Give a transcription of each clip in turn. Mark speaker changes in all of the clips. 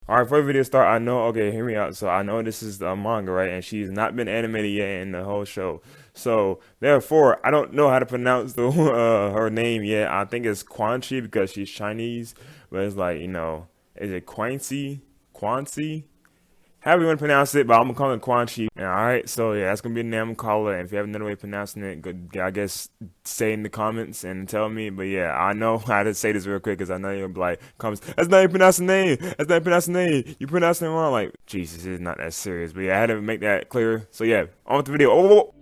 Speaker 1: Alright, before the video start, I know, okay, hear me out. So I know this is the manga, right? And she's not been animated yet in the whole show. So therefore, I don't know how to pronounce the her name yet. I think it's Quan Chi because she's Chinese, but it's like, is it Quanxi? Quanxi? However you want to pronounce it, but I'm gonna call it Quan Chi. Alright, so yeah, that's gonna be the name I'm calling it. And if you have another way of pronouncing it, good, I guess say in the comments and tell me. But yeah, I know how to say this real quick because I know you're gonna be like, comments, that's not even pronouncing the name. That's not even pronouncing the name. You pronouncing it wrong. Like, Jesus, it's not that serious. But yeah, I had to make that clear. So yeah, on with the video. Oh,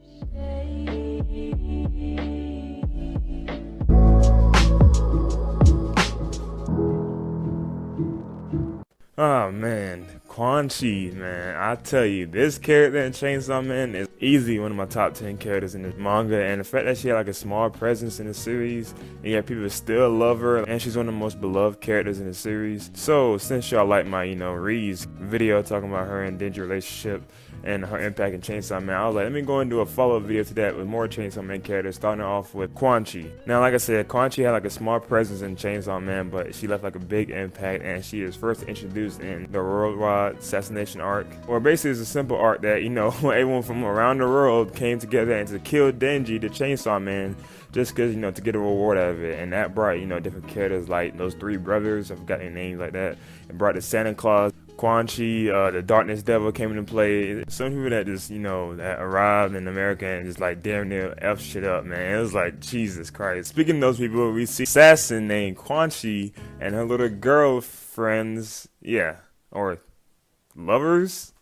Speaker 1: oh man, Quan Chi, man, I tell you, this character in Chainsaw Man is easily one of my top 10 characters in this manga, and the fact that she had like a small presence in the series, and yet people still love her, and she's one of the most beloved characters in the series. So, since y'all like my, Ree's video talking about her and Denji relationship, and her impact in Chainsaw Man, I was like, let me go and do a follow-up video to that with more Chainsaw Man characters, starting off with Quanxi. Now, like I said, Quanxi had like a small presence in Chainsaw Man, but she left like a big impact, and she is first introduced in the worldwide assassination arc, or basically it's a simple arc that, everyone from around the world came together and to kill Denji, the Chainsaw Man, just because, to get a reward out of it. And that brought, different characters like those three brothers, I forgot their names like that. It brought the Santa Claus, Quan Chi, the Darkness Devil came into play. Some people that just, that arrived in America and just like damn near F shit up, man. It was like, Jesus Christ. Speaking of those people, we see assassin named Quan Chi and her little girlfriends, yeah, or lovers?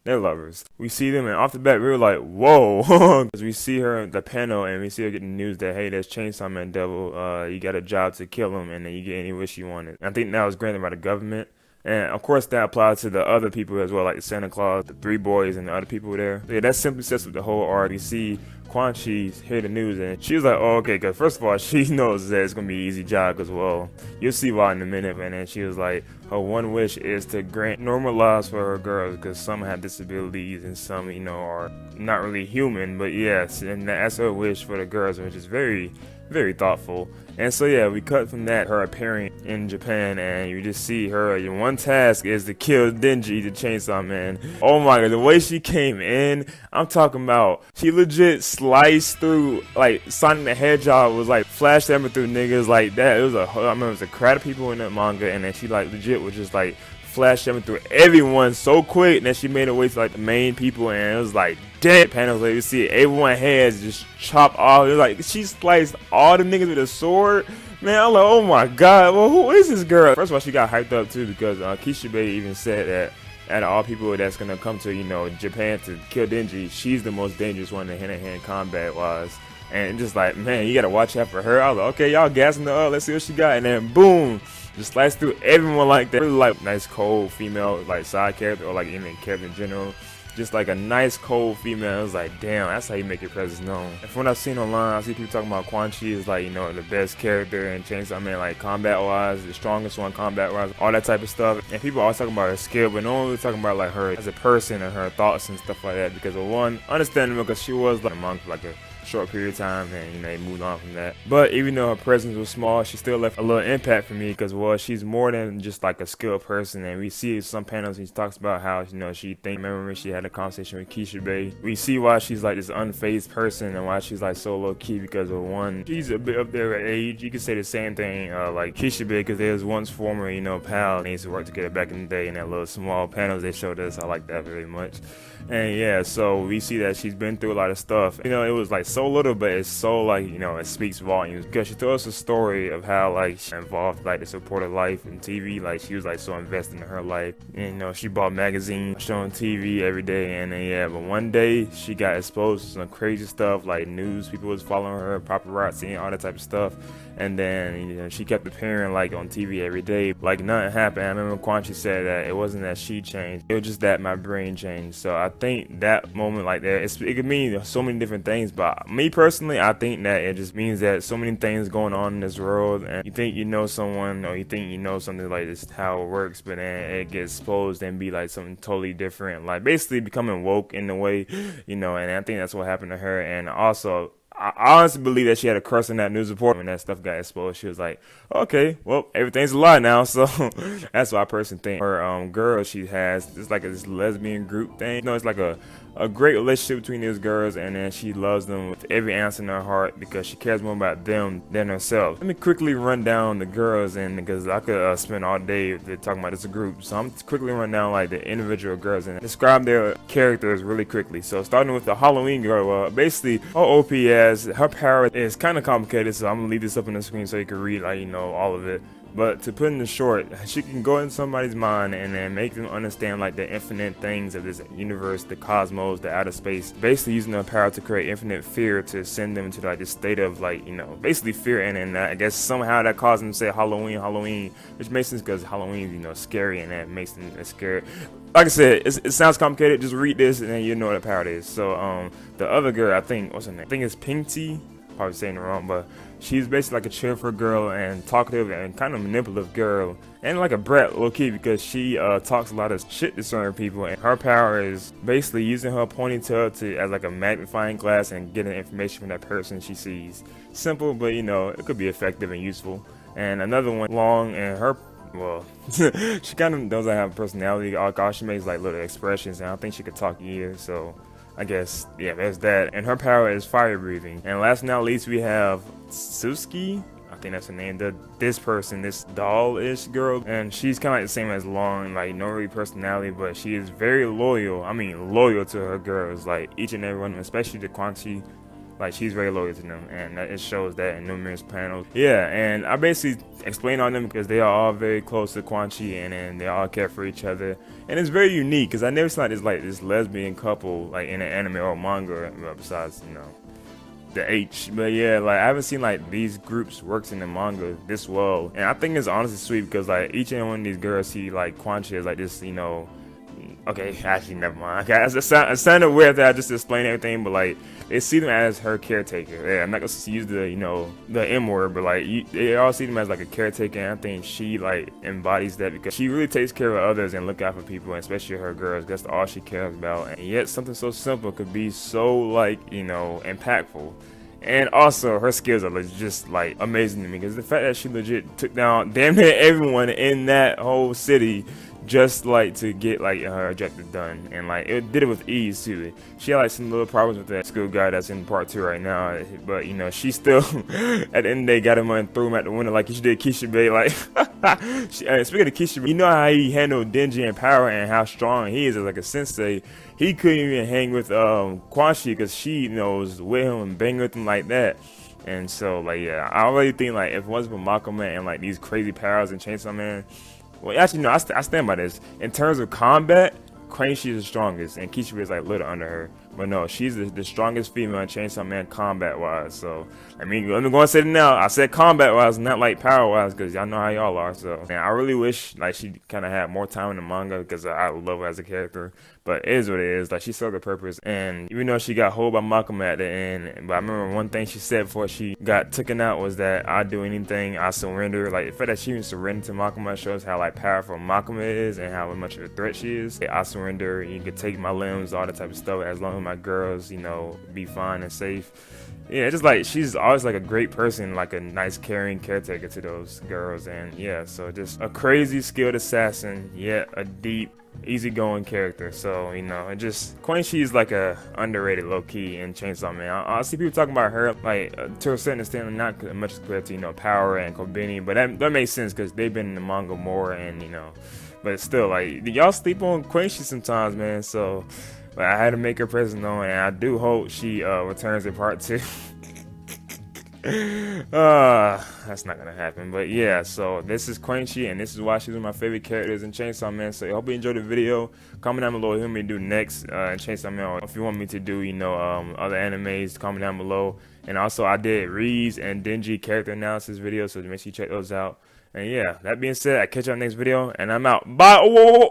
Speaker 1: They're lovers. We see them, and off the bat, we were like, whoa. Because we see her in the panel, and we see her getting news that, hey, there's Chainsaw Man Devil. You got a job to kill him, and then you get any wish you wanted. I think that was granted by the government. And of course, that applies to the other people as well, like Santa Claus, the three boys, and the other people there. So yeah, that simply sets up the whole arc. We see Quan Chi hear the news, and she was like, oh, okay, because first of all, she knows that it's going to be an easy job as well. You'll see why in a minute. And then she was like, her one wish is to grant normal lives for her girls, because some have disabilities and some, are not really human. But yes, and that's her wish for the girls, which is very, very thoughtful. And so yeah, we cut from that, her appearing in Japan, and you just see her, your one task is to kill Denji, the Chainsaw Man. Oh my god, the way she came in, I'm talking about, she legit sliced through, like, Sonic the Hedgehog was like, flash them through niggas like that. I remember it was a crowd of people in that manga, and then she like legit was just like, flash them through everyone so quick, and then she made her way to like the main people, and it was like dead panels. Like you see everyone heads just chopped off. It was like she sliced all the niggas with a sword. Man, I'm like, oh my god, well, who is this girl? First of all, she got hyped up too because Kishibe even said that out of all people that's gonna come to Japan to kill Denji, she's the most dangerous one in hand-to-hand combat wise. And just like, man, you gotta watch out for her. I was like, okay, y'all gassing her up, let's see what she got. And then boom, just slice through everyone like that. Really like nice cold female like side character or like any character in general. Just like a nice cold female. It was like, damn, that's how you make your presence known. And from what I've seen online, I see people talking about Quan Chi is like, the best character in Chainsaw Man, like combat wise, the strongest one combat wise, all that type of stuff. And people always talking about her skill, but no one really talking about like her as a person and her thoughts and stuff like that. Because of one, understandable, because she was like a monk for like a short period of time, and they moved on from that. But even though her presence was small, she still left a little impact for me because, well, she's more than just like a skilled person. And we see some panels he talks about how she remember when she had a conversation with Kishibe. We see why she's like this unfazed person and why she's like so low key, because of one, she's a bit up there at age. You could say the same thing like Kishibe, because they was once former pal, and they used to work together back in the day. In that little small panels they showed us, I like that very much. And yeah, so we see that she's been through a lot of stuff. It was like so little, but it's so like, it speaks volumes, because she told us a story of how like she involved like the support of life in TV. Like she was like so invested in her life, and she bought magazines showing TV every day. And then yeah, but one day she got exposed to some crazy stuff, like news people was following her, paparazzi and all that type of stuff. And then she kept appearing like on TV every day, like nothing happened. I remember Quanxi said that it wasn't that she changed, it was just that my brain changed. So I think that moment like that, it could mean so many different things, but me personally, I think that it just means that so many things going on in this world, and you think you know someone, or you think you know something, like this how it works, but then it gets exposed and be like something totally different, like basically becoming woke in a way, and I think that's what happened to her. And also, I honestly believe that she had a crush on that news reporter when that stuff got exposed. She was like, okay, well, everything's a lie now. So that's what I personally think. Her girl she has, it's like this lesbian group thing. It's like a great relationship between these girls, and then she loves them with every ounce in her heart because she cares more about them than herself. Let me quickly run down the girls, and because I could spend all day talking about this group, so I'm quickly run down like the individual girls and describe their characters really quickly. So starting with the Halloween girl, basically her OPS, her power is kind of complicated, so I'm gonna leave this up on the screen so you can read like all of it. But to put in the short, she can go in somebody's mind and then make them understand like the infinite things of this universe, the cosmos, the outer space. Basically using her power to create infinite fear to send them into like this state of like, basically fear. And I guess somehow that caused them to say Halloween, which makes sense because Halloween is, scary, and that makes them scared. Like I said, it sounds complicated. Just read this and then you know what the power is. So the other girl, I think, what's her name? I think it's Quanxi. Probably saying it wrong, but she's basically like a cheerful girl and talkative and kind of manipulative girl, and like a brat low key because she talks a lot of shit to certain people. And her power is basically using her ponytail as like a magnifying glass and getting information from that person she sees. Simple, but it could be effective and useful. And another one, long, and her, well, she kind of doesn't have a personality. All she makes like little expressions, and I don't think she could talk either. So I guess, yeah, there's that. And her power is fire breathing. And last but not least, we have Suski. I think that's her name. This person, this doll-ish girl. And she's kind of like the same as Long, like no real personality, but she is very loyal. I mean, loyal to her girls, like each and every one, especially the Quanxi. Like, she's very loyal to them, and it shows that in numerous panels. Yeah, and I basically explain on them because they are all very close to Quan Chi, and then they all care for each other. And it's very unique because I never saw this lesbian couple like in an anime or manga, besides the H. But yeah, like I haven't seen like these groups works in the manga this well, and I think it's honestly sweet because like each and one of these girls see like Quan Chi as like this, okay, actually, never mind. Okay, it sounded weird that I just explained everything, but like they see them as her caretaker. Yeah, I'm not gonna use the M word, but like they all see them as like a caretaker. And I think she like embodies that because she really takes care of others and look out for people, and especially her girls. That's all she cares about. And yet something so simple could be so like impactful. And also, her skills are just like amazing to me because the fact that she legit took down damn near everyone in that whole city just like to get like her objective done, and like it did it with ease too. She had like some little problems with that school guy that's in part 2 right now, but she still at the end of the day got him and threw him at the window like she did Kisha Bay. Like speaking of Kisha Bay, you know how he handled Denji and power and how strong he is as like a sensei. He couldn't even hang with Quanxi because she was with him and bang with him like that. And so like yeah, I already think like if it wasn't for Makima and like these crazy powers and Chainsaw Man. Well, actually, no, I stand by this. In terms of combat, Quanxi is the strongest, and Kishibe is like little under her. But no, she's the strongest female in Chainsaw Man combat-wise. So, I mean, I'm going to say it now. I said combat-wise, not like power-wise, because y'all know how y'all are. So, and I really wish like she kind of had more time in the manga because I love her as a character. But it is what it is. Like, she served her purpose. And even though she got hold by Makima at the end, but I remember one thing she said before she got taken out was that I'd do anything, I surrender. Like, the fact that she even surrendered to Makima shows how like powerful Makima is and how much of a threat she is. I surrender. You can take my limbs, all that type of stuff, as long as my girls, be fine and safe. Yeah, just like she's always like a great person, like a nice caring caretaker to those girls. And yeah, so just a crazy skilled assassin, yet a deep, easygoing character. So it just Quanxi is like a underrated low key in Chainsaw Man. I see people talking about her like to a certain extent, not much compared to Power and Kobeni, but that makes sense because they've been in the manga more, and but still, like, y'all sleep on Quanxi sometimes, man. So but I had to make her presence known, and I do hope she returns in part 2. That's not gonna happen, but yeah, so this is Quanxi, and this is why she's one of my favorite characters in Chainsaw Man. So I hope you enjoyed the video. Comment down below what me to do next in Chainsaw Man, or if you want me to do other animes, comment down below. And also I did Ree's and Denji character analysis videos, so make sure you check those out. And yeah, that being said, I catch you on the next video, and I'm out. Bye.